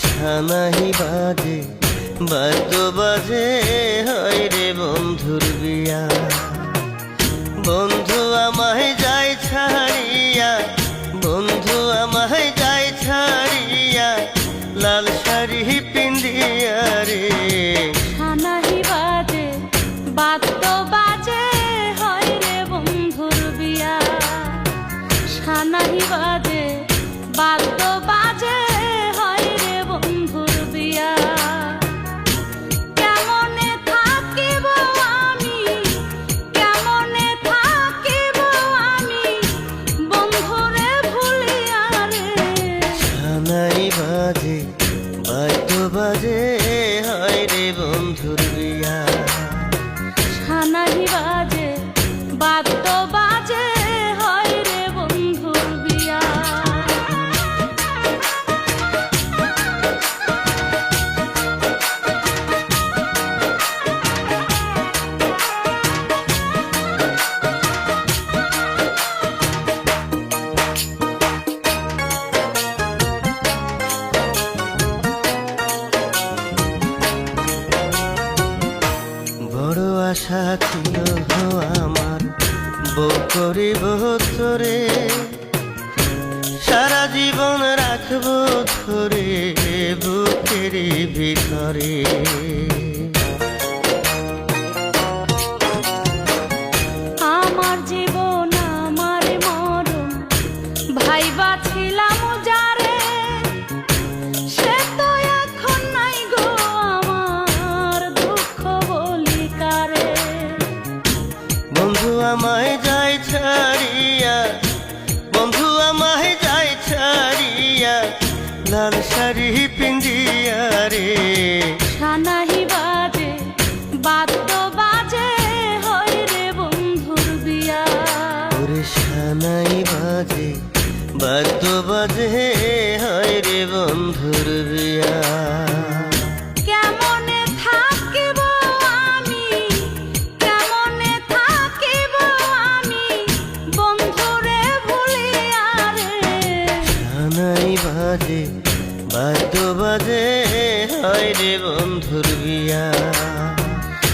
সানাহি বাজে বাদ্য বাজে হয় রে বন্ধুর বিয়া। বন্ধু আমায় যায় ছাড়িয়া, বন্ধু আমায় যায় ছাড়িয়া, লাল শাড়ি পিন্দিয়া রে। সানাহি বাজে বাদ্য বাজে হয় রে বন্ধুর বিয়া। সানাহি বাজে বাদ্য বাজে হয় রে বন্ধুর বিয়া। কেমনে থাকিব আমি, কেমনে থাকিব আমি বন্ধুরে ভুলিয়া রে। সানাই বাজে বাদ্য বাজে হয় রে বন্ধুর বিয়া। সানাহি বাজে বাদ্য বাজে হয় রে বন্ধুর বিয়া। বড় আশা ছিল আমার বউ করিব তোরে, সারা জীবন রাখবো ধরে বুকের ভিতরে। আমার জীবন আমার মরণ ভাইবা ছিলাম যারে, সে তো এখন নাই গো আমার দুঃখ বলি কারে। বন্ধু আমায় যায় ছাড়িয়া, বন্ধু আমায় যায় ছাড়িয়া, লাল শাড়ি পিন্দিয়া রে। সানাহি বাজে বাদ্য বাজে হয় রে বন্ধুর বিয়া। ওরে সানাই বাজে বাদ্য বাজে হয় রে বন্ধুর বিয়া। কেমনে থাকিব আমি, কেমনে থাকিব আমি বন্ধুরে ভুলিয়া রে। সানাই বাজে বাদ্য বাজে হয় রে বন্ধুর বিয়া।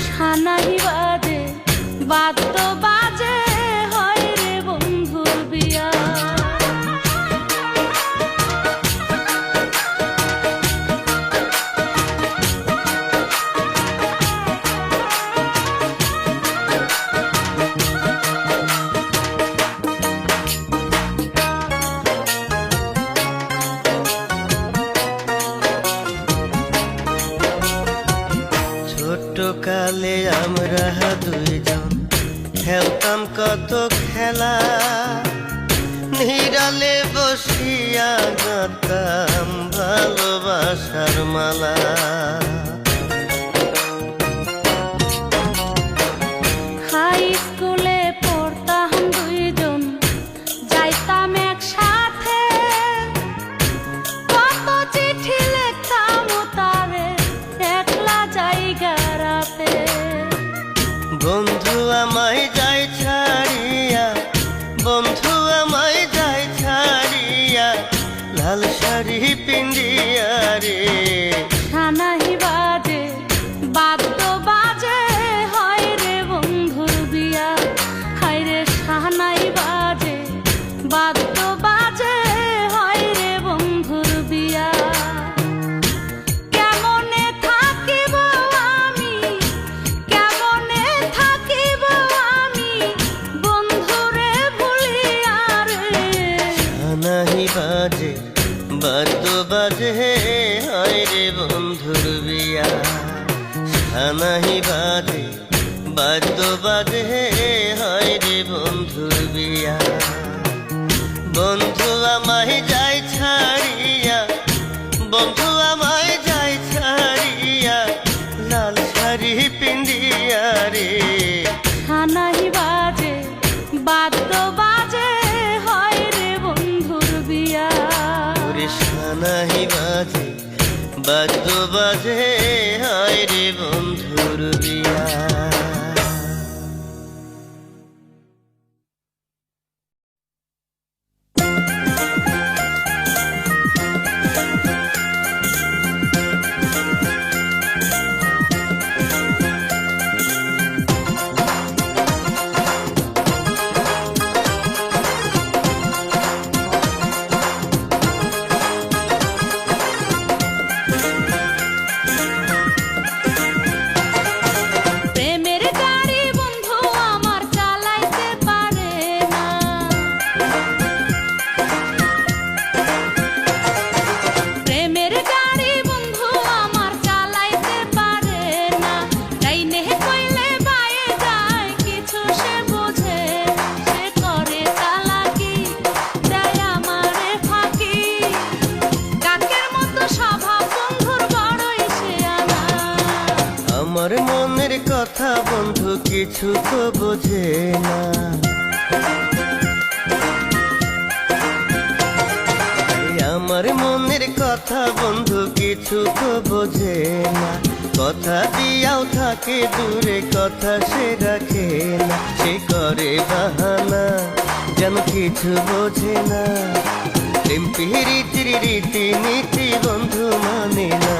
সানাহি বাজে বাদ্য বাজে হয় রে বন্ধুর বিয়া। ছোট্ট কালে আমরা দুইজন খেলতাম কত খেলা, নিরালে বসিয়া গাতাম ভালোবাসার মালা। হাই স্কুলে পড়তাম দুইজন, যাইতাম একসাথে, কত চিঠি লিখতাম তারে একলা জায়গা রাতে। বন্ধু আমায় যায় ছাড়িয়া, বন্ধু আমায় যায় ছাড়িয়া, লাল শাড়ি পিন্দিয়া রে। সানাহি বাজে বাদ্য বাজে হয় রে বন্ধুর বিয়া। হায় রে সানাই বাজে বাদ্য বাজে হয় রে বন্ধুর বিয়া। কেমনে থাকিব আমি, কেমনে থাকিব আমি বন্ধুরে ভুলিয়া রে। সানাহি বাজে বাদ্য বাজে হয় রে বন্ধুর বিয়া। সানাহি বাজে বাদ্য বাজে হয় রে বন্ধুর বিয়া। বন্ধু আমায় যায় ছাড়িয়া, বন্ধু আমায় যায় ছাড়িয়া, লাল শাড়ি পিন্দিয়া রে। সানাহি বাজে বাদ্য বাজে হয় রে বন্ধুর বিয়া। ওরে সানাহি বাজে বাদ্য বাজে হয় রে বন্ধুর বিয়া। আমার মনের কথা বন্ধু কিছু তো বোঝে না। আমার মনের কথা বন্ধু কিছু তো বোঝে না। কথা দিয়াও থাকে দূরে, কথা সে রাখে না। সে করে বাহানা, যেন কিছু বোঝে না। প্রেম প্রীতির রীতি নীতি বন্ধু মানে না।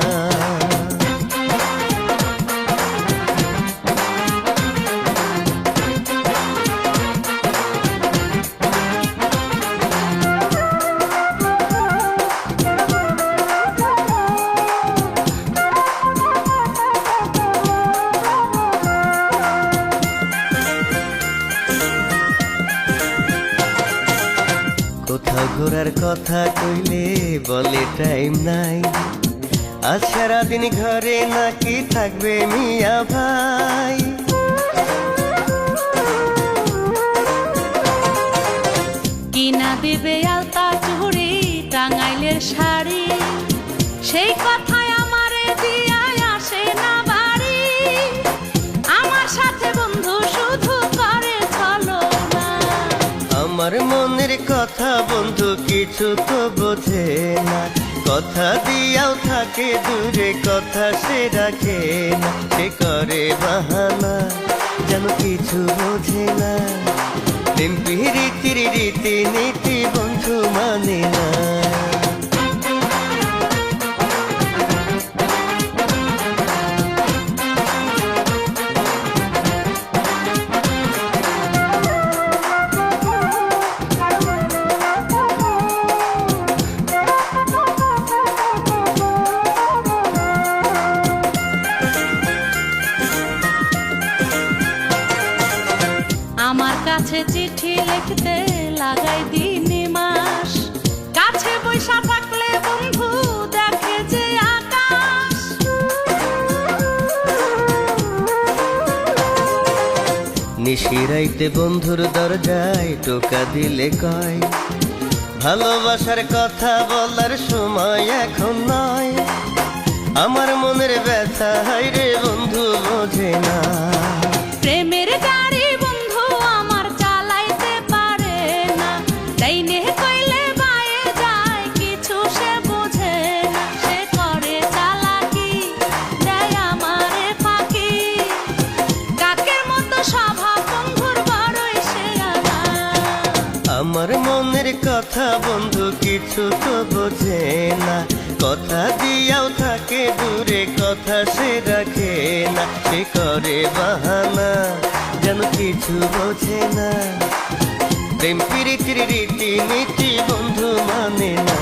কোথাও ঘোরার কথা কইলে বলে টাইম নাই। আজ সারাদিন ঘরে নাকি থাকবে মিয়া ভাই। কিনা দিবে আলতা চুড়ি টাঙ্গাইলের শাড়ি, সেই কথায় আমারে দিয়ায় আসে না বাড়ি। আমার সাথে বন্ধু শুধু করে চলো না। আমার মনের কথা বন্ধু কিছু তো বোঝে না। কথা দিয়াও থাকে দূরে, কথা সে রাখে না। সে করে বাহানা, যেন কিছু বোঝে না। প্রেম প্রীতির রীতি নীতি বন্ধু মানে না। আমার কাছে চিঠি লিখতে লাগাই দিন মাস, কাছে বৈশা থাকলে বন্ধু দেখে যে আকাশ। নিশিরাইতে বন্ধুর দরজায় টোকা দিলে কয়, ভালোবাসার কথা বলার সময় এখন নয়। আমার মনের ব্যথা হায়রে বন্ধু বোঝে না। প্রেমের গাড়ি বন্ধু আমার চালাইতে পারে না, ডাইনে কইলে বায়ে যায় কিছু সে বোঝে না। সে করে চালাকি, দেয় আমারে ফাঁকি। কাকের মতো স্বভাব বন্ধুর বড়ই সেরা। আমার মনের কথা বন্ধু কিছু তো বোঝে না। কথা দিয়াও থাকে দূরে, কথা সে রাখে না। সে করে বাহানা, যেন কিছু বোঝে না। প্রেম প্রীতির রীতি নীতি বন্ধু মানে না।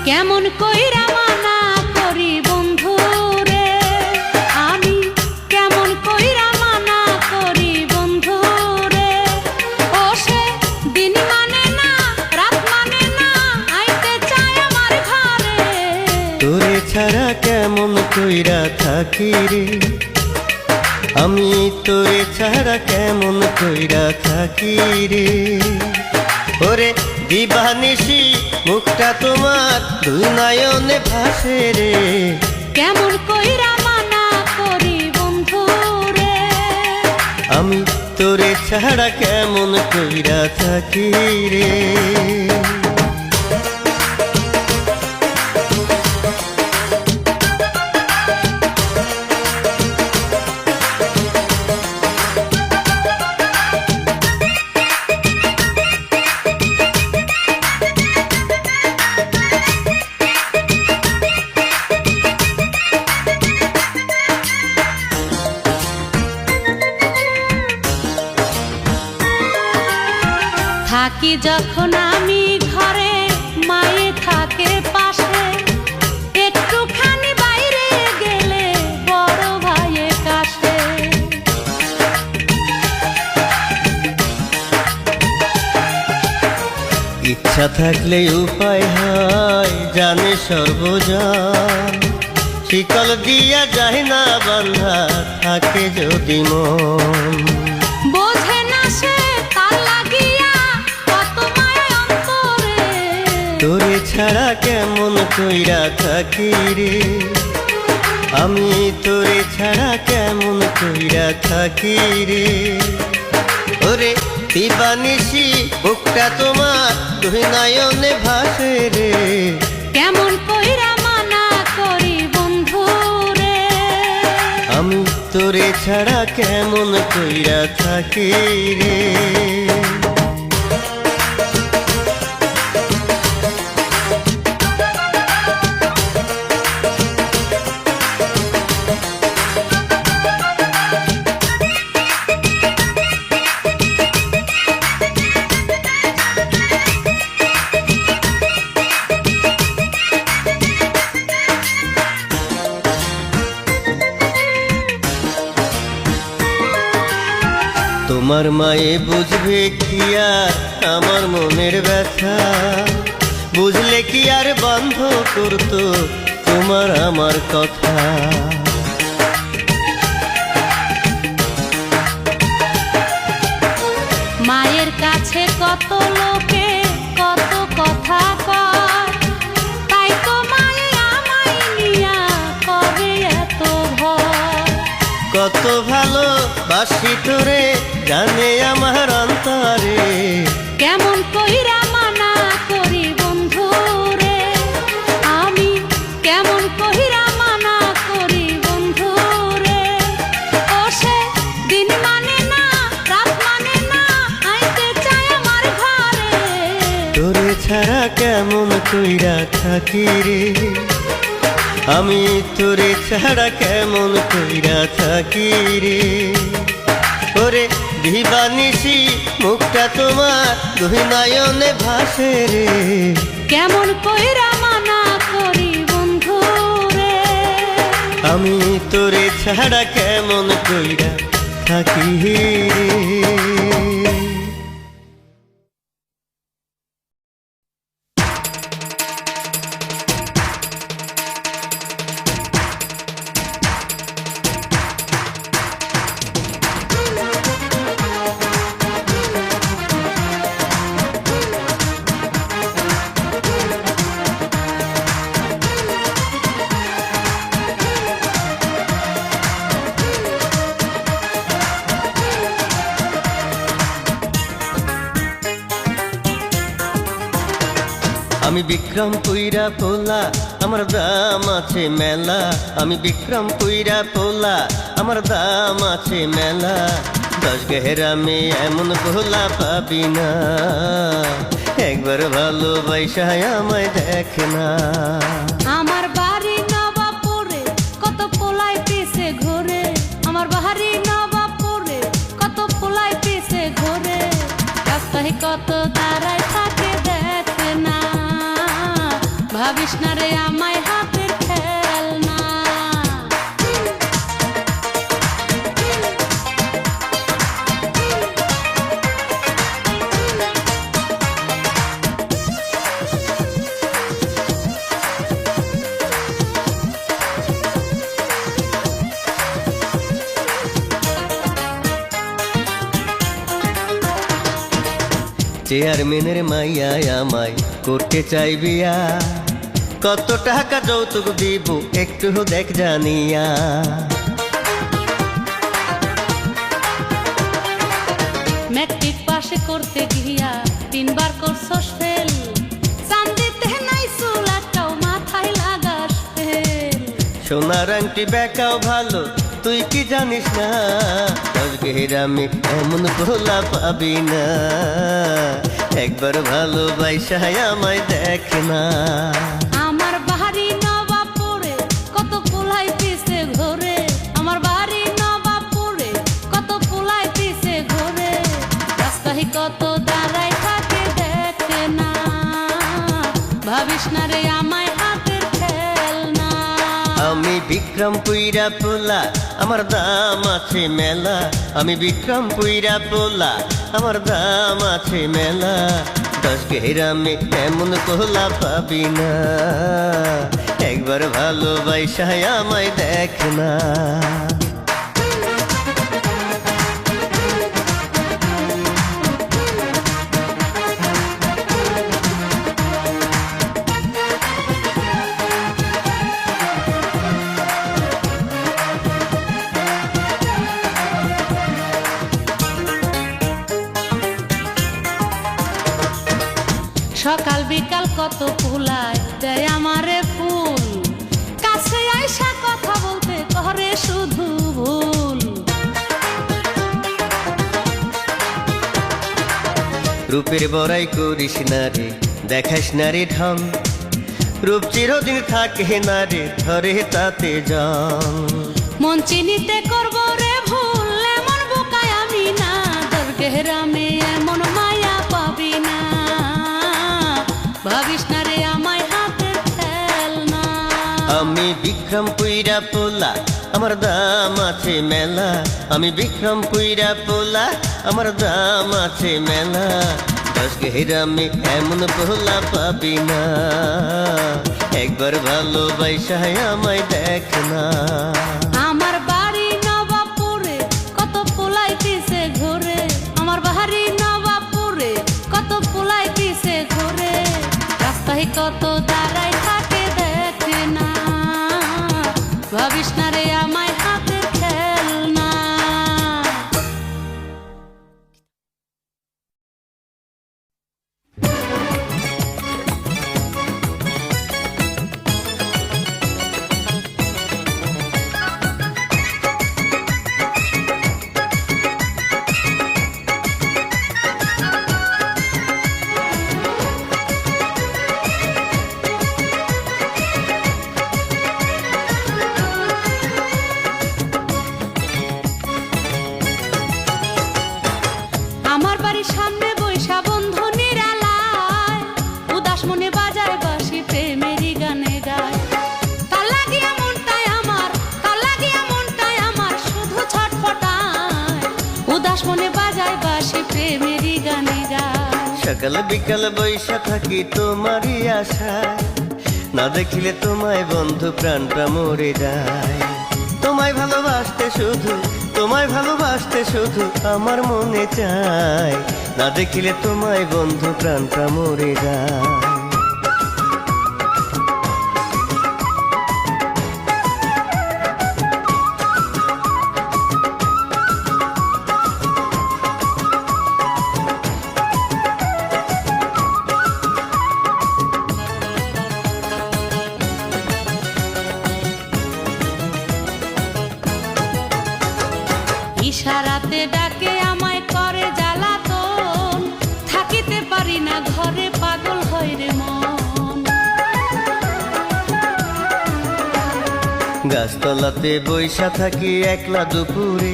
কেমন কইরা মানা করি বন্ধু রে, আমি কেমন কইরা মানা করি বন্ধু রে। ও সে দিন মানে না, রাত মানে না, আইতে চায় আমার ঘরে। তোরে ছাড়া কেমন কইরা থাকি রে, আমি তোরে ছাড়া কেমন কইরা থাকি রে। ওরে দিবানিশি মুখটা তোমার দুই নয়নে ভাসে রে। কেমন কইরা মানা করি বন্ধু রে, আমি তোরে ছাড়া কেমন কইরা থাকি রে। থাকি যখন আমি ঘরে, মায়ে থাকে পাশে। ইচ্ছা থাকলে উপায় হয় জানে সর্বজন, শিকল দিয়া যায় না বান্ধা থাকে যদি মন। বোঝে না সে তার লাগিয়া কত মায়া অন্তরে, তোরে ছাড়া কেমন কইরা থাকি রে, আমি তোরে ছাড়া কেমন কইরা থাকি রে। ওরে দিবানিশি বুকটা তোমার দুই নয়নে ভাসে রে, কেমন কইরা মানা করি বন্ধু রে। আমি তোরে ছাড়া কেমন কইরা থাকি রে। তোমার মায়ে বুঝবে কি আর আমার মনের ব্যথা, বুঝলে কি আর বন্ধ করতো তোমার আমার কথা। মায়ের কাছে কত লোকে কত কথা কয়, তাই তো মায়ে আমায় নিয়া করে এত ভয়। কত ভালো বাসি তোরে জানে আমার অন্তরে, কেমন কইরা মানা করি বন্ধু রে, আমি কেমন কইরা মানা করি বন্ধু রে। ও সে দিন মানে না রাত মানে না, আইতে চায় আমার ঘরে, তোরে ছাড়া কেমন কইরা থাকি রে, আমি তোরে ছাড়া কেমন কইরা থাকি রে। ওরে দিবানিশি মুখটা তোমার দুই নয়নে ভাসে রে, কেমন কইরা মানা করি বন্ধু রে। আমি তোরে ছাড়া কেমন কইরা থাকি রে। আমি বিক্রম পুইরা পোলা আমার দাম আছে মেলা, আমি বিক্রম পুইরা পোলা আমার দাম আছে মেলা। 10 গেরামে এমন ভোলা পাবি না, একবার ভালোবাসা আমায় দেখ না। আমার বাড়ি নবাবপুরে কত পোলাই পিছে ঘুরে, আমার বাড়ি নবাবপুরে কত পোলাই পিছে ঘুরে, রাস্তায় কত দাঁড়ায় থাকে দেখে না, ভাবিস না রে আমায় হাতের খেলনা। চেয়ারম্যানের মাইয়া আমায় করতে চাই বিয়া, কত টাকা যৌতুক দিব একটু দেখ জানিয়া। ম্যাট্রিক পাশে করতে গিয়া 3 বার করছস ফেল, চান্দিতে নাই চুল একটাও মাথায় লাগাস ফেল। সোনার আংটি বেকাও ভালো তুই কি জানিস না, 10 গেরামে এমন ভোলা পাবি না, একবার ভালোবাসা আমায় দেখ না। আমার বাড়ি নবাবপুরে কত পোলাই পিছে ঘুরে, আমার বাড়ি নবাবপুরে কত পোলাই পিছে ঘুরে, রাস্তায় কত দাঁড়ায় থাকে দেখে না, ভাবিস না রে আমায় হাতের খেলনা। আমি বিক্রম পুইরা পোলা আমার দাম আছে মেলা, আমি বিক্রম পুইরা পোলা আমার দাম আছে মেলা। দশ গ্রামে এমন পোলা পাবি না, একবার ভালোবাসায় আমায় দেখ না। সকাল বিকাল কত ফুলায় দেয় আমারে ফুল, কাছে আইসা কথা বলতে করে শুধু ভুল। রূপের বড়াই করিস না রে, দেখাস না রে ঢং, রূপ চিরদিন থাকে না রে, ধরে তাতে জং। মন চিনিতে করব রে ভুল, এমন বোকায় আমি না, দরগেরামে এমন মায়া পাবি না। ভাবিস না রে আমায় হাতে খেলনা। আমি বিক্রম পুইরা পোলা, আমার দাম আছে মেলা। আমি বিক্রম পুইরা পোলা, আমার দাম আছে মেলা। দশ গ্রামে এমন পোলা পাবি না, একবার ভালোবাসায় আমায় দেখ না। আমার বাড়ি নবাবপুরে কত পোলাই পিছে ঘুরে, আমার বাড়ি নবাবপুরে কত পোলাই পিছে ঘুরে, রাস্তায় কত দাঁড়াই থাকে দেখে না। ভাবিস না রে আমায় হাতে খেলনা। আমার বাড়ির সামনে বৈশা বন্ধু নিরালায়, উদাস মনে বাজায় বাঁশি প্রেমেরই গানে গায়। তার লাগিয়া মনটায় আমার, তার লাগিয়া মনটায় আমার শুধু ছটফটায়, উদাস মনে বাজায় বাঁশি প্রেমেরই গানে গায়। সকাল বিকাল বৈশা থাকি তোমারই আশায়, না দেখিলে তোমায় বন্ধু প্রাণটা মরে যায়। তোমায় ভালোবাসতে শুধু, তোমায় ভালোবাসতে শুধু আমার মনে চায়, না দেখিলে তোমায় বন্ধু প্রাণটা মরে যায়। ইশারাতে ডাকে আমায় করে জ্বালাতন, থাকিতে পারি না ঘরে পাগল হয় রে মন। গাছতলাতে বৈশা থাকি একলা দুপুরে,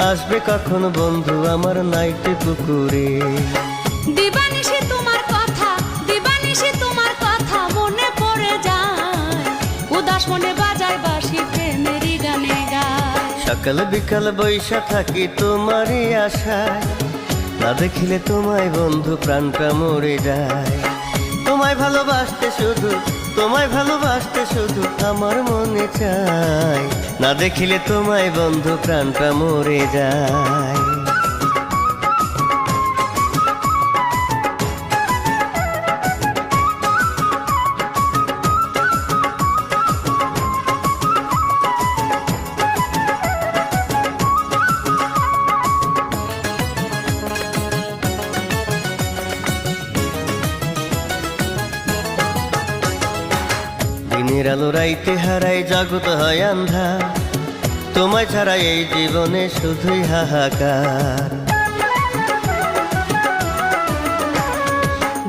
আসবে কখন বন্ধু আমার নাইটে পুকুরে। দিবানিশি তোমার কথা, দিবানিশি তোমার কথা মনে পড়ে যায়, উদাস মনে বাজায় বাঁশি প্রেমেরই গানে গায়। সকাল বিকাল বৈশা থাকি তোমারই আশায়, না দেখিলে তোমায় বন্ধু প্রাণটা মরে যায়। তোমায় ভালোবাসতে শুধু, তোমায় ভালোবাসতে শুধু আমার মনে চায়, না দেখিলে তোমায় বন্ধু প্রাণটা মরে যায়। দিনের আলো রাইতে হারাই, জগৎ হয় আন্ধা, তোমায় ছাড়া এই জীবনে শুধুই হাহাকার।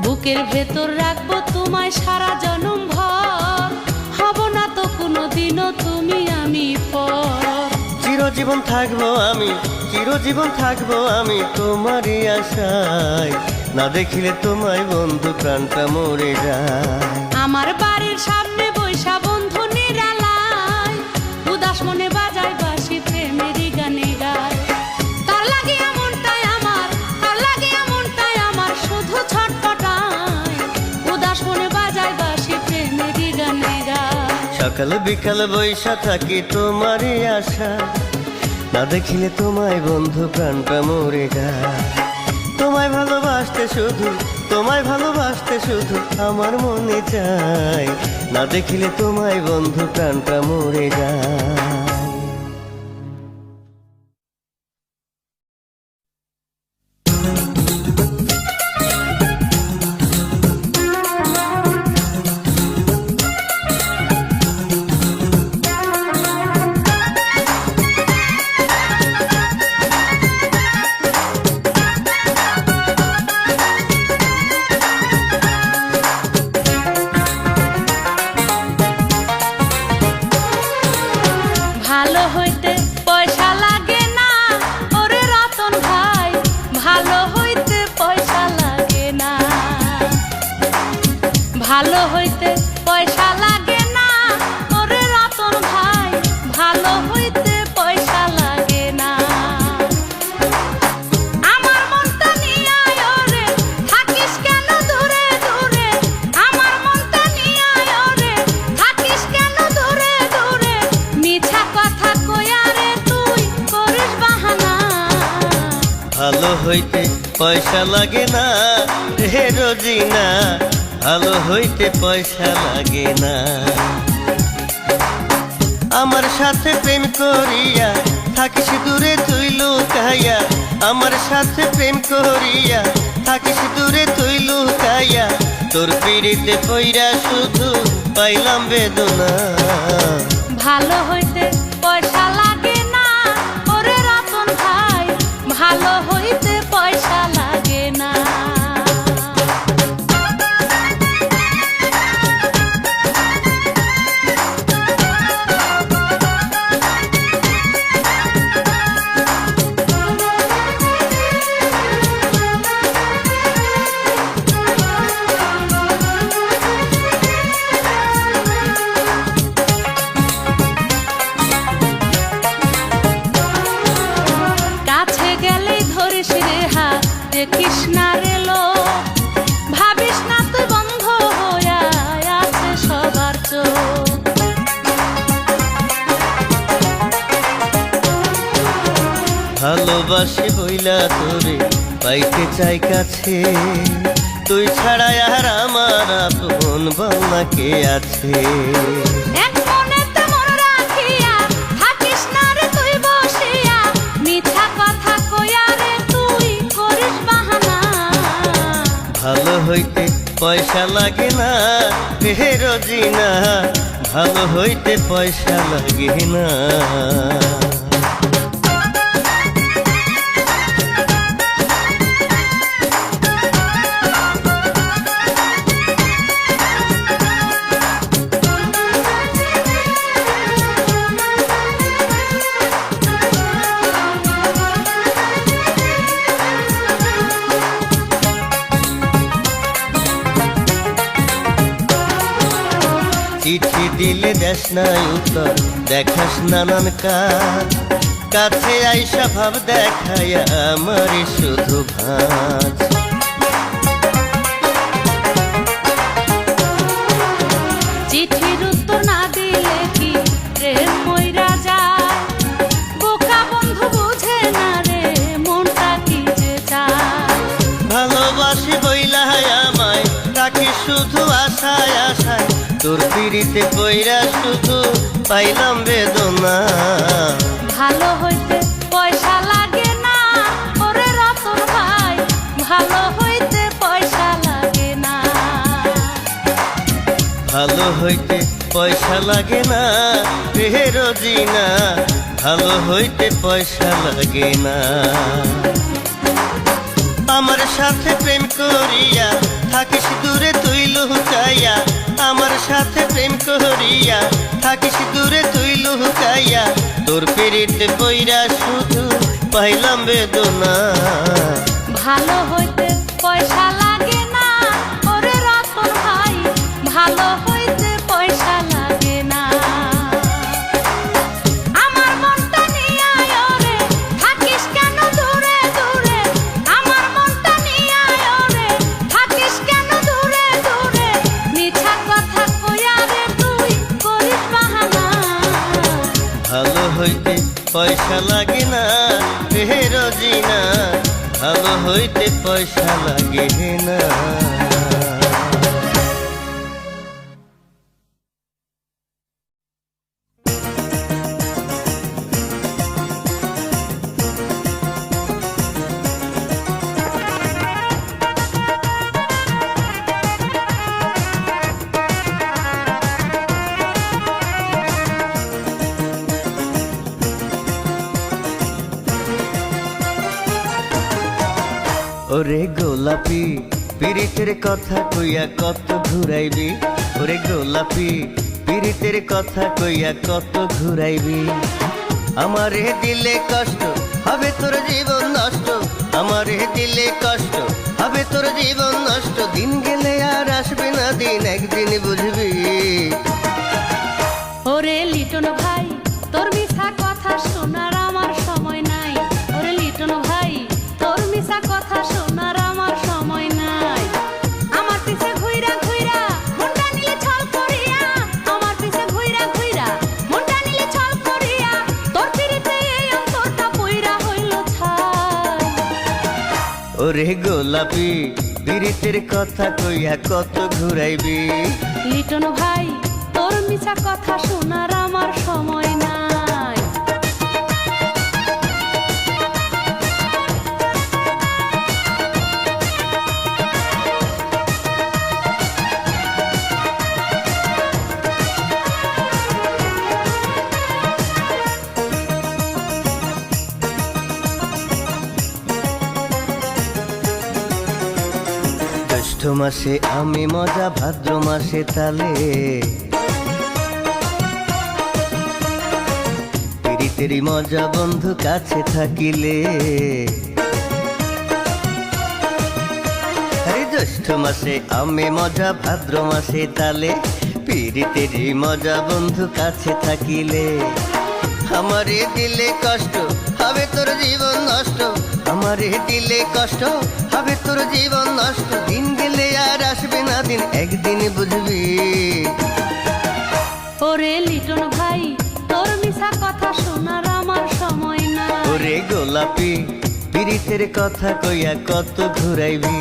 বুকের ভেতর রাখবো তোমায় সারা জনম ভর, হব না তো কোনোদিনও তুমি আমি পর। চিরজীবন থাকবো আমি, চিরজীবন থাকবো আমি তোমারই আশায়, না দেখিলে তোমায় বন্ধু প্রাণটা মরে যায়। আমার বাড়ির সামনে বৈশা বন্ধু নিরালায়, উদাস মনে বাজায় বাঁশি প্রেমেরই গানে গায়। তার লাগিয়া মনটায় আমার, তার লাগিয়া মনটায় আমার শুধু ছটফট সকাল বিকাল বৈশা থাকি তোমারই আশা, না দেখিলে তোমায় বন্ধু প্রাণটা মরে যায়। তোমায় ভালোবাসতে শুধু, তোমায় ভালোবাসতে শুধু আমার মনে চায়, না দেখিলে তোমায় বন্ধু প্রাণটা মরে যায়। ভালো হইতে পয়সা লাগে না, ওরে রতন ভাই, ভালো হইতে পয়সা লাগে না। ভালো হইতে পয়সা লাগে না, ওরে রতন ভাই, ভালো হইতে পয়সা লাগে না। আমার মনটা নিয়ে ওরে থাকিস কেন দূরে দূরে, আমার মনটা নিয়ে ওরে থাকিস কেন দূরে দূরে, মিছা কথা কইয়া রে তুই করিস বাহানা। ভালো হইতে পয়সা লাগে না হে রোজিনা, ভালো হইতে পয়সা লাগে না। আমার সাথে প্রেম করিয়া থাকিস দূরে তুই লুকাইয়া, আমার সাথে প্রেম করিয়া থাকিস দূরে তুই লুকাইয়া, তোর পিড়িতে পইরা শুধু পাইলাম বেদনা। ভালো হইতে পয়সা লাগে না, ওরে রতন ভাই, ভালো হইতে পয়সা লাগে না। কাছে গেলেই ধরিস রে হাত, দেখিস না রে লোক, ভাবিস না তুই বন্ধ হইয়া আছে সবার চোখ। ভালোবাসি বইলা তোরে পাইতে চাই কাছে, তুই ছাড়া আর আমার আপন বাংলা কে আছে। এক মনেতে মন রাখিয়া থাকিস না রে তুই বসিয়া, মিছা কথা কইয়া রে তুই করিস বাহানা। ভালো হইতে পয়সা লাগে না হে রোজিনা, ভালো হইতে পয়সা লাগে না। চিঠি দিলে দেশ নাই উত্তর, দেখাস নানান কাজ, কাছে আইসা ভাব দেখাইয়া আমারই শুধু ভাঁজ। চিঠির উত্তর না দিলে কি প্রেম মইরা যায়, বোকা বন্ধু বুঝে না রে মনটা কি যে চায়। ভালোবাসি বইলা আমায় তাকে শুধু আশায় আশায়, তোর পিড়িতে পইরা শুধু পাইলাম বেদনা। ভালো হইতে পয়সা লাগে না, ওরে রতন ভাই, ভালো হইতে পয়সা লাগে না। ভালো হইতে পয়সা লাগে না হে রোজিনা, ভালো হইতে পয়সা লাগে না। আমার সাথে প্রেম করিয়া থাকিস দূরে তুই লুকাইয়া, আমার সাথে প্রেম করিয়া থাকিস দূরে তুই লুকাইয়া, তোর পিড়িতে পইরা শুধু পাইলাম বেদনা। ভালো হইতে পয়সা লাগে না, ওরে রতন ভাই, ভালো হইতে পয়সা লাগে না। আমার মনটা নিয়ে ওরে থাকিস কেন দূরে দূরে, আমার মনটা নিয়ে ওরে থাকিস কেন দূরে দূরে, মিছা কথা কইয়া রে তুই করিস বাহানা। ভালো হইতে পয়সা লাগে না হে রোজিনা, ভালো হইতে পয়সা লাগে না। ওরে গোলাপি পীড়িতের কথা কইয়া কত ঘুরাইবি, ওরে গোলাপি পীড়িতের কথা কইয়া কত ঘুরাইবি। আমারে দিলে কষ্ট হবে তোর জীবন নষ্ট, আমারে দিলে কষ্ট হবে তোর জীবন নষ্ট। দিন গেলে আর আসবে না দিন, একদিন বুঝবি। ওরে লিটন ভাই তোর মিছা কথা শোনার আমার সময় নাই, ওরে লিটন ভাই তোর মিছা কথা শোনার আমার সময় নাই। আমার পিছে ঘুইরা ঘুইরা মনটা নিলে ছল করিয়া, আমার পিছে ঘুইরা ঘুইরা মনটা নিলে ছল করিয়া, তোর পিরিতে এই অন্তরটা পইরা হইল ছাই। ওরে গোলাপি পীড়িতের কথা কইয়া কত ঘুরাইবি। লিটন ভাই তোর মিছা কথা শোনার আমার সময় নাই। জ্যৈষ্ঠ মাসে আমি মজা, ভাদ্র মাসে তালে, পীড়িতেরই মজা বন্ধু কাছে থাকিলে। আরে জ্যৈষ্ঠ মাসে আমি মজা, ভাদ্র মাসে তালে, পীড়িতেরই মজা বন্ধু কাছে থাকিলে। আমারে দিলে কষ্ট হবে তোর জীবন নষ্ট, আমারে দিলে কষ্ট হবে তোর জীবন নষ্ট। দিন গেলে আর আসবে না দিন, একদিন বুঝবি। ওরে লিটন ভাই তোর মিছা কথা শোনার আমার সময় নাই। ওরে গোলাপি পীড়িতের কথা কইয়া কত ঘুরাইবি।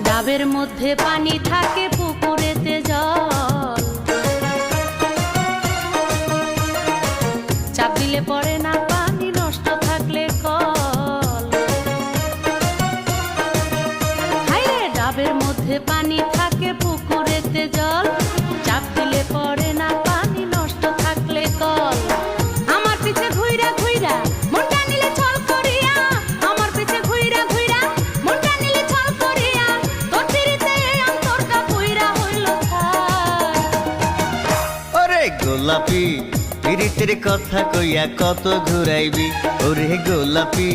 ডাবের মধ্যে পানি থাকে পুকুরেতে জল, চাপ দিলে পড়ে না পানি নষ্ট থাকলে কল। হায়রে ডাবের মধ্যে পানি থাকে পুকুরেতে জল, চাপ দিলে পড়ে না পানি নষ্ট থাকলে কল। আমার পিছে ঘুইরা ঘুইরা মনটা নিলে ছল করিয়া, আমার পিছে ঘুইরা ঘুইরা মনটা নিলে ছল করিয়া, তোর পিরিতে এই অন্তরটা পইরা হইল ছাই। ওরে গোলাপি পীড়িতের কথা কইয়া কত ঘুরাইবি, ওরে গোলাপি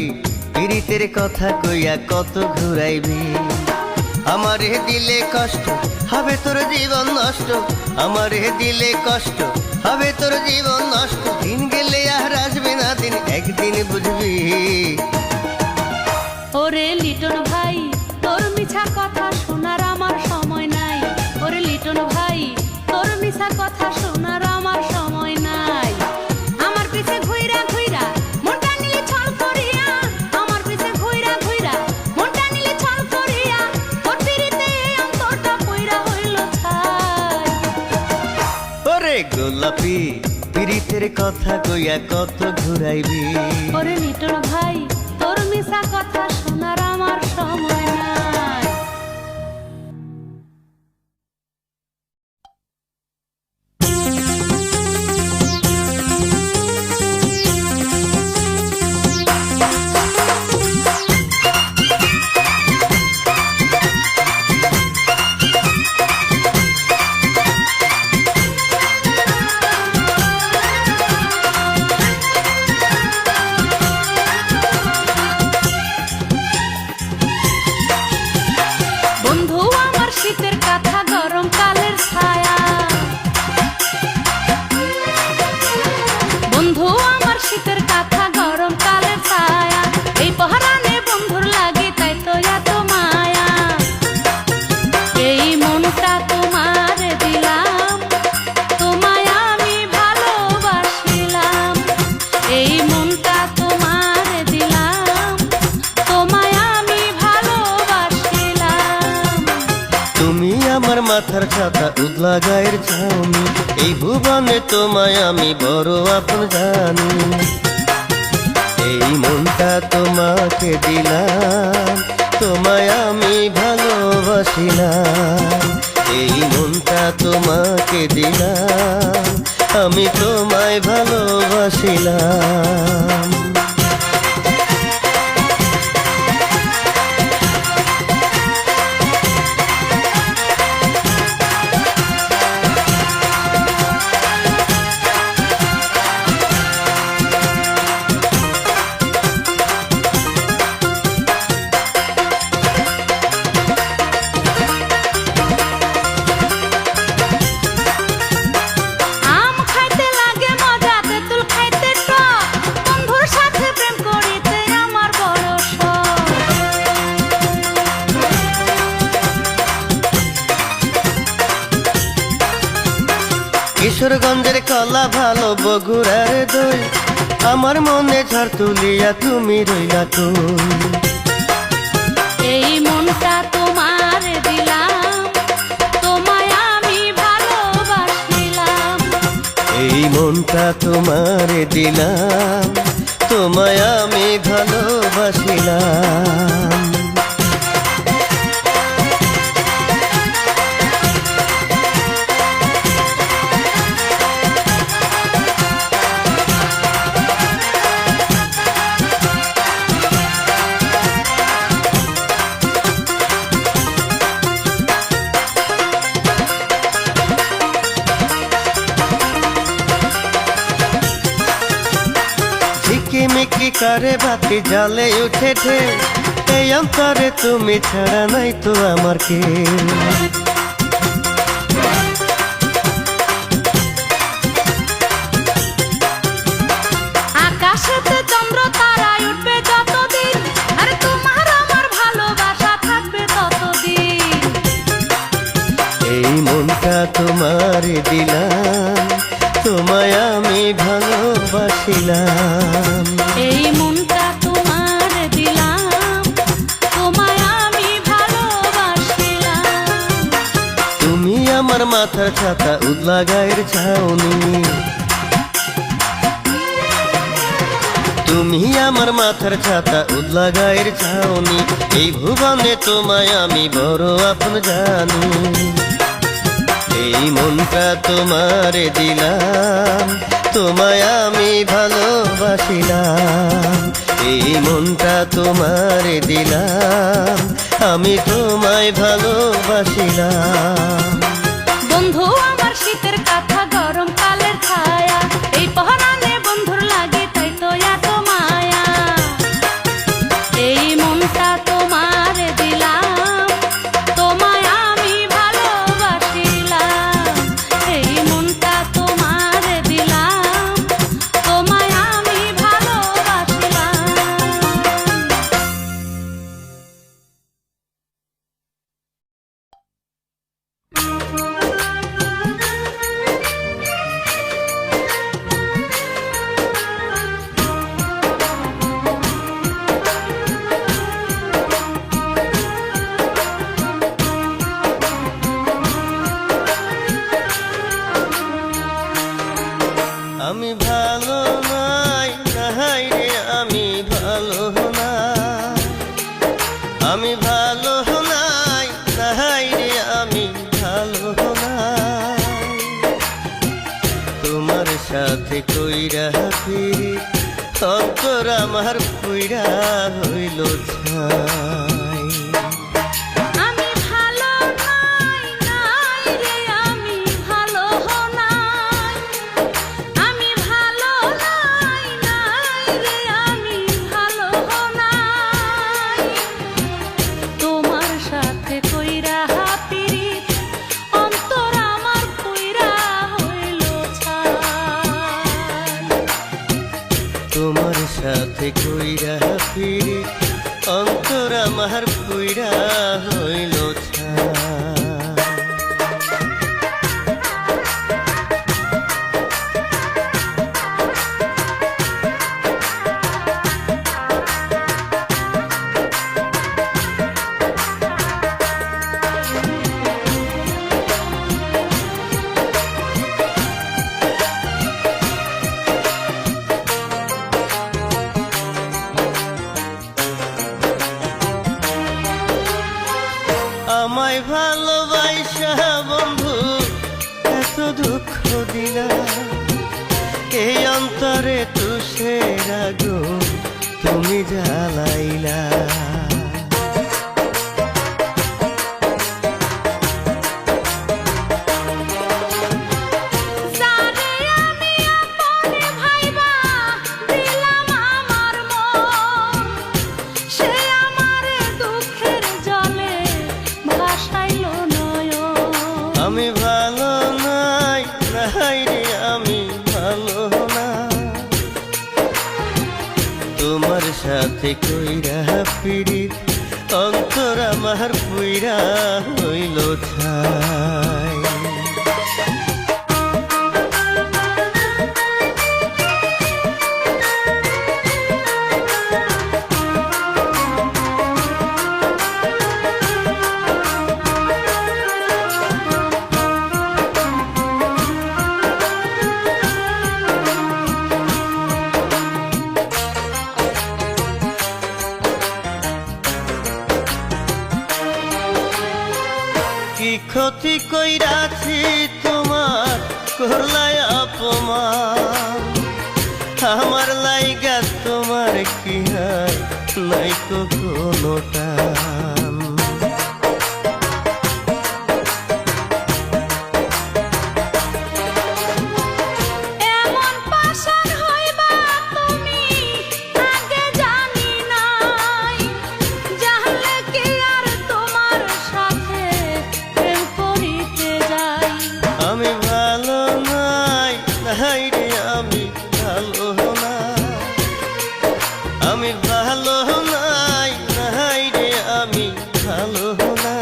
পীড়িতের কথা কইয়া কত ঘুরাইবি। আমারে দিলে কষ্ট হবে তোর জীবন নষ্ট, আমারে দিলে কষ্ট হবে তোর জীবন নষ্ট। দিন গেলে আর আসবে না দিন, একদিন বুঝবি। ওরে লিটন ভাই তোর মিছা কথা শোনার আমার সময় নাই, ওরে লিটন ভাই তোর মিছা কথা শোনার আমার সময় নাই। আমার পিছে ঘুইরা ঘুইরা মনটা নিলে ছল করিয়া, আমার পিছে ঘুইরা ঘুইরা মনটা নিলে ছল করিয়া, তোর পিরিতে এই অন্তরটা পইরা হইল ছাই। ওরে গোলাপি পীড়িতের কথা কইয়া কত ঘুরাইবি। ওরে লিটন ভাই তোর মিছা কথা শোনার আমার সময় নাই। তুমি আমার মাথার ছাতা উদলা গায়ের ছাউনি, এই ভুবনে তোমায় আমি বড় আপন জানি। এই মনটা তোমাকে দিলাম, তোমায় আমি ভালোবাসিলাম। এই মনটা তোমাকে দিলাম, আমি তোমায় ভালোবাসিলাম। আম খাইতে লাগে মজা, তেঁতুল খাইতে টক, বন্ধুর সাথে প্রেম করিতে আমার বড় শখ। কিশোরগঞ্জের কলা ভালো, বগুড়ার দই, আমার মনে ঝড় তুলিয়া তুমি রইলা তুই। এই মনটা তোমার দিলাম, তোমায় আমি ভালোবাসিলাম। এই মনটা তোমারে দিলাম, তোমায় আমি ভালোবাসিলাম। ঝিকিমিকি করে বাতি জালে উঠে ঢেউ, এই অন্তরে তুমি ছাড়া নাই তো আমার কেউ। আকাশেতে চন্দ্র তারায় উঠবে যতদিন, আর তোমার আমার ভালোবাসা থাকবে ততদিন। এই মনটা তোমারে দিলাম, তোমায় আমি ভালোবাসিলাম। এই মনটা তোমার দিলাম, তোমায় আমি ভালোবাসিলাম। তুমি আমার মাথার ছাতা উদলা গায়ের ছাউনি, তুমি আমার মাথার ছাতা উদলা গায়ের ছাউনি, এই ভুবনে তোমায় আমি বড় আপন জানি। এই মনটা তোমারে দিলাম, তোমায় আমি ভালোবাসিলাম। এই মনটা তোমারে দিলাম, আমি তোমায় ভালোবাসিলাম। বন্ধু আমার শীতের কাঁথা, গরম কালের ছায়া, এই পহরানে বন্ধুর লাগে তাই তো এত মায়া। এই মনটা তোমার দিলাম, তোমায় আমি ভালোবাসিলাম। এই মনটা তোমার দিলাম, তোমায় আমি ভালোবাসিলাম। আমি ভালো নাই নাই রে, আমি ভালো নাই, আমি ভালো নাই নাই রে, আমি ভালো নাই। তোমার সাথে কইরা ফিরি, অন্তর আমার পুইরা হইল ছাই। আমি ভালো নাই নাই রে, আমি ভালো নাই, আমি ভালো নাই নাই রে, আমি ভালো নাই। তোমার সাথে কইরা পিরিত, অন্তর আমার পুইরা হইল ছাই। তোমার সাথে কইরা ফিরি, অন্তর আমার পুইরা হইল ছাই। আমায় ভালোবাসা বন্ধু এত দুঃখ দিলা, এই অন্তরে তুষের আগুন তুমি জ্বালাইলা। যারে আমি আপন ভাইবা দিলাম আমার মন, সে আমারে দুঃখের জলে ভাসাইলো নয়ন। আমি ভালো নাই নাই রে আমি ভালো না, তোমার সাথে কইরা পিরিত অন্তর আমার পুইরা হইল ছাই। কি ক্ষতি কইরাছি তোমার করলাই অপমান, আমার লাইগা তোমার কি হয় নাই তো কোনো টান। এমন পাষাণ হইবা তুমি আগে জানি নাই, জানলে কি আর তোমার সাথে প্রেম করিতে যাই। আমি ভালো নাই নাই রে আমি ভালো না, আমি ভালো নাই নাই রে আমি ভালো না,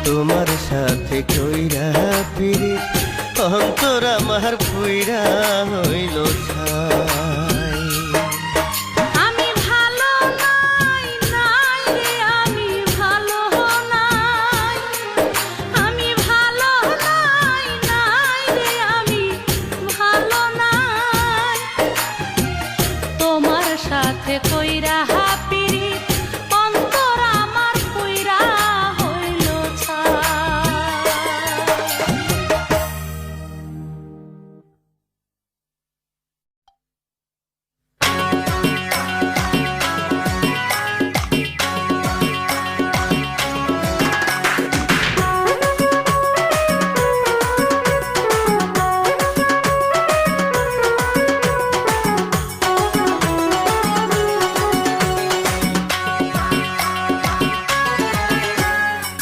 তোমার সাথে কইরা পিরিত অন্তর আমার পুইরা হইল ছাই। আমি ভালো নাই নাই রে আমি ভালো নাই, আমি ভালো নাই নাই রে আমি ভালো নাই, তোমার সাথে কইরা পিরিত অন্তর আমার পুইরা হইল ছাই।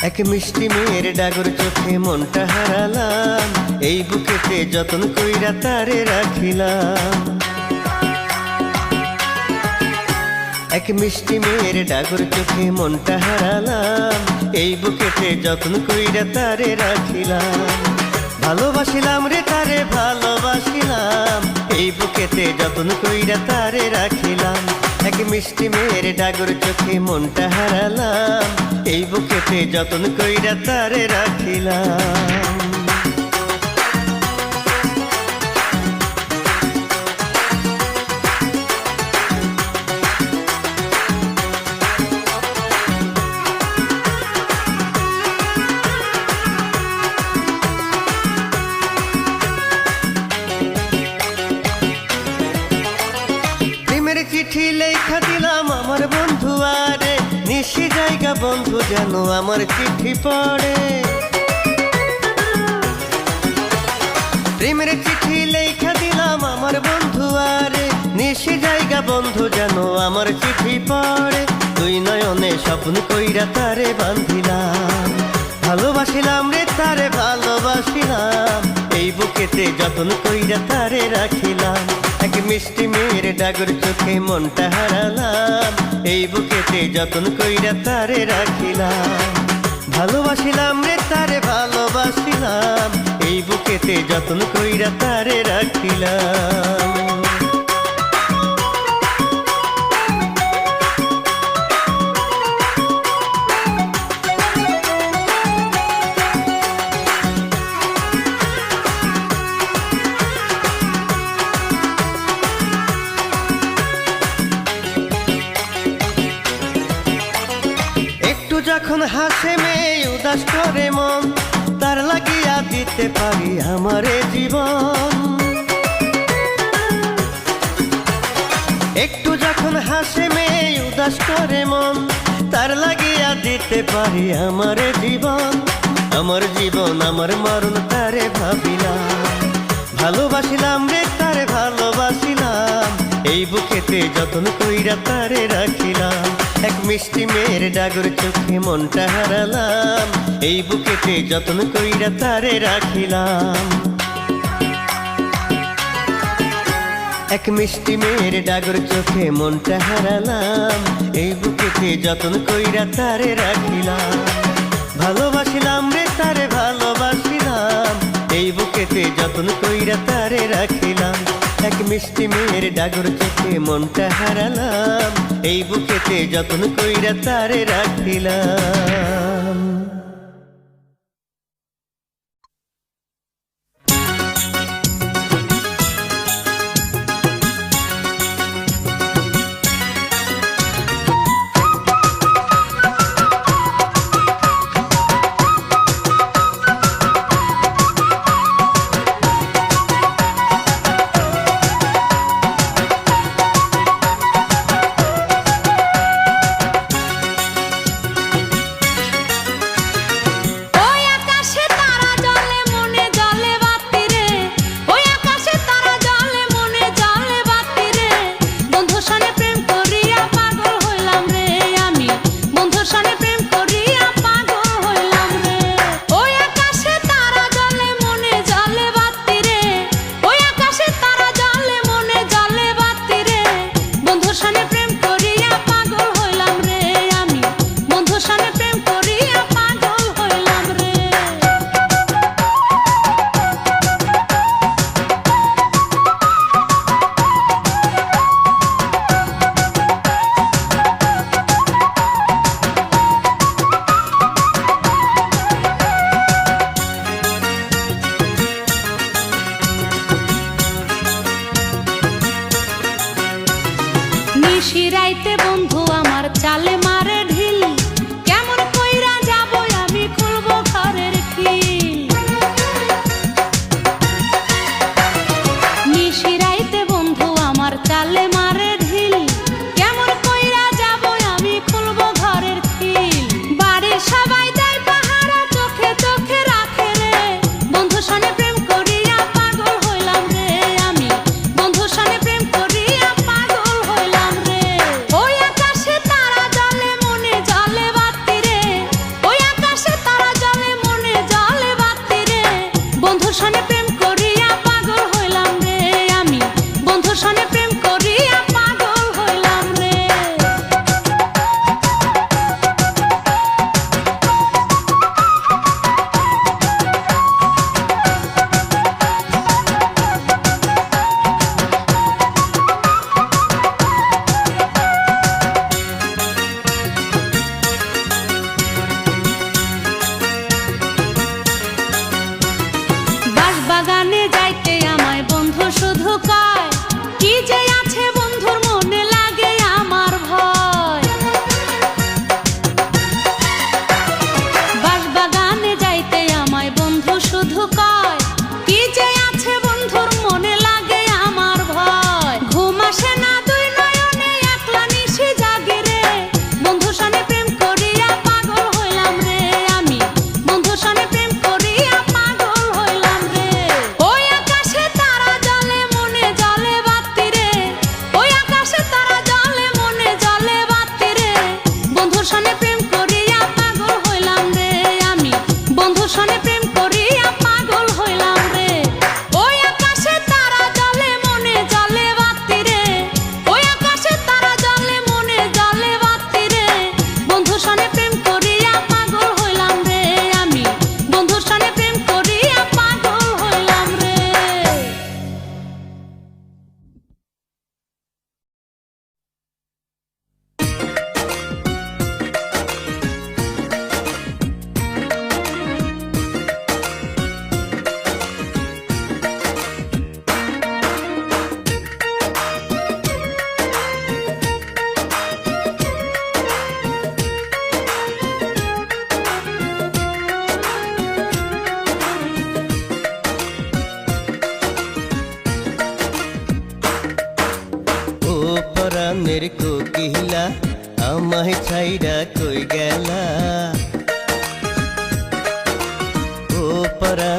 এক মিষ্টি মেয়ের ডাগর চোখে মনটা হারালাম, এই বুকেতে যতন কইরা তারে রাখিলাম। এক মিষ্টি মেয়ের ডাগর চোখে মনটা হারালাম, এই বুকেতে যতন কইরা তারে রাখিলাম। ভালোবাসিলাম রে তারে ভালোবাসিলাম, এই বুকেতে যতন কইরা তারে রাখিলাম। এক মিষ্টি মেয়ের ডাগর চোখে মনটা হারালাম, এই বুকেতে যতন কইরা তারে রাখিলাম। প্রেমের চিঠি লেখা দিলাম আমার বন্ধু আরে, নিশি জায়গা বন্ধু যেন আমার চিঠি পড়ে। প্রেমের চিঠি লেখা দিলাম আমার বন্ধু আরে, নিশি জায়গা বন্ধু যেন আমার চিঠি পড়ে। দুই নয়নে স্বপ্ন কইরা তারে বান্ধিলাম, ভালোবাসিলাম রে তারে ভালোবাসিলাম, এই বুকেতে যতন কইরা তারে রাখিলাম। এক মিষ্টি মেয়ের ডাগর চোখে মনটা হারালাম, এই বুকেতে যতন কইরা তারে রাখিলাম। ভালোবাসিলাম রে তারে ভালোবাসিলাম, এই বুকেতে যতন কইরা তারে রাখিলাম। যখন হাসে মেয়ে উদাস করে মন, তার লাগিয়া দিতে পারি আমারে জীবন। একটু যখন হাসে মেয়ে উদাস করে মন, তার লাগিয়া দিতে পারি আমারে জীবন। আমার জীবন আমার মরণ তারে ভাবিলাম, ভালোবাসিলাম রে তারে ভালোবাসিলাম, এই বুকেতে যতন কইরা তারে রাখিলাম। এক মিষ্টি মেয়ের ডাগর চোখে মনটা হারালাম, এই বুকেতে যতন কইরা তারে রাখিলাম। এক মিষ্টি মেয়ের ডাগর চোখে মনটা হারালাম, এই বুকেতে যতন কইরা তারে রাখিলাম। ভালোবাসিলাম রে তারে ভালোবাসিলাম, এই বুকেতে যতন কইরা তারে রাখিলাম। এক মিষ্টি মেয়ের ডাগর চোখে মনটা হারালাম, এই বুকেতে যতন কইরা তারে রাখিলাম।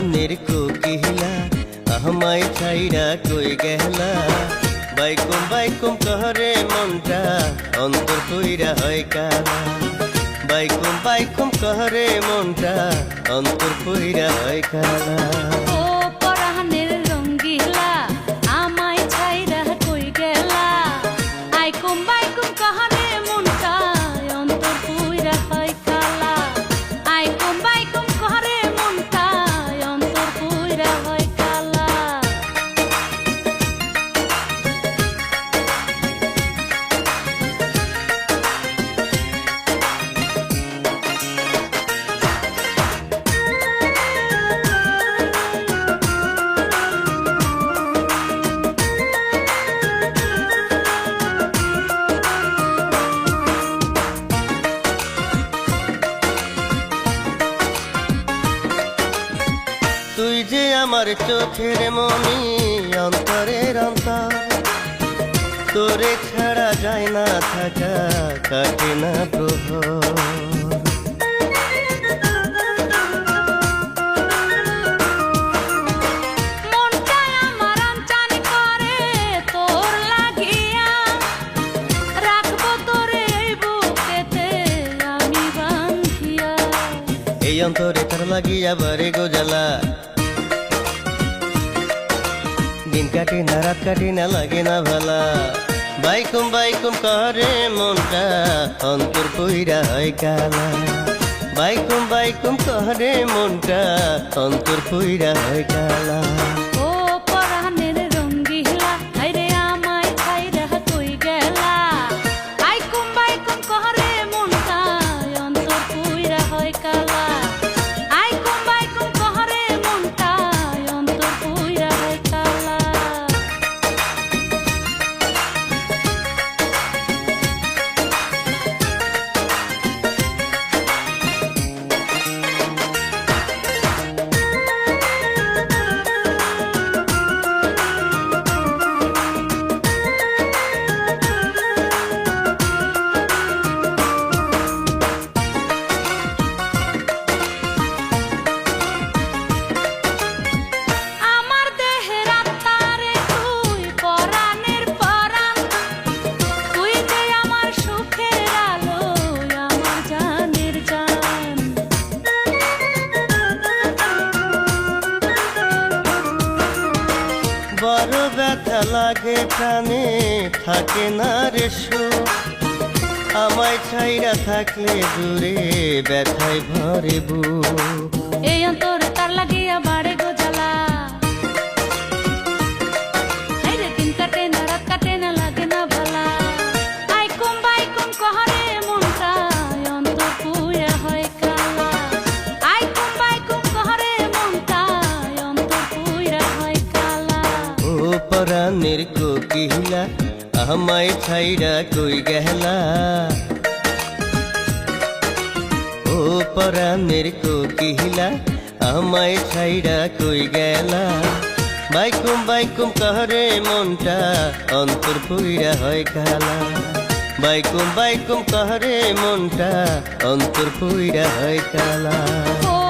পরাণের কোকিলা আমায় ছাইরা কই গেলা বাইকুম বাইকুম কহরে মনটা অন্তর কইরা হয় কালা বাইকুম বাইকুম কহরে মনটা অন্তর কইরা হয় কালা ও পরাণের রঙ্গিলা আমায় ছাইরা কই গেলা আইকুম বাইকুম কাহারে মনটা অন্তর পুইরা হয় কালা আইকুম বাইকুম কাহারে মনটা অন্তর পুইরা হয় কালা তুই যে আমার চোখের মনি অন্তরের অন্তর তোরে ছাড়া যায় না থাকা কাটে না প্রহর মনটা আমার আনচান করে তোর লাগিয়া রাখবো তোরে এই বুকেতে আমি বাঁধিয়া এই অন্তরে তার লাগিয়া বারে গোজালা দিন কাটে না রাত কাটে না লাগে না ভালা বাইকুম বাইকুম করে মনটা অন্তর কইরা হয় কালা বাইকুম বাইকুম করে মনটা অন্তর কইরা হয় কালা ও পরাণের রঙ্গিলা আইরে আমায় ছাইরা কই গেলা আইকুম বাইকুম কহরে মনটা অন্তর পুইরা হয় কালা আইকুম বাইকুম কহরে মনটা অন্তর পুইরা হয় কালা আমার দেহের আত্মারে তুই পরাণের পরাণ তুই যে আমার সুখের আলো আমার জানের জান বড় ব্যথা লাগে প্রাণে থাকে না রে সুখ আমায় ছাইরা থাকলে দূরে ব্যথায় ভরে বুক এই অন্তরে তার লাগিয়া বাড়ে গোজালা হাইরে দিন কাটে না রাত কাটে না লাগে না ভালা আইকুম বাইকুম কহরে মনটা অন্তর পুইরা হয় কালা আইকুম বাইকুম কহরে মনটা অন্তর পুইরা হয় কালা ও পরাণের কোকিলা আমায় ছাইরা কই গেলা ও পরাণের কোকিলা আমায় ছাইরা কই গেলা বাইকুম বাইকুম কহরে মনটা অন্তর পুইরা হয় কালা বাইকুম বাইকুম কহরে মনটা অন্তর পুইরা হয় কালা ও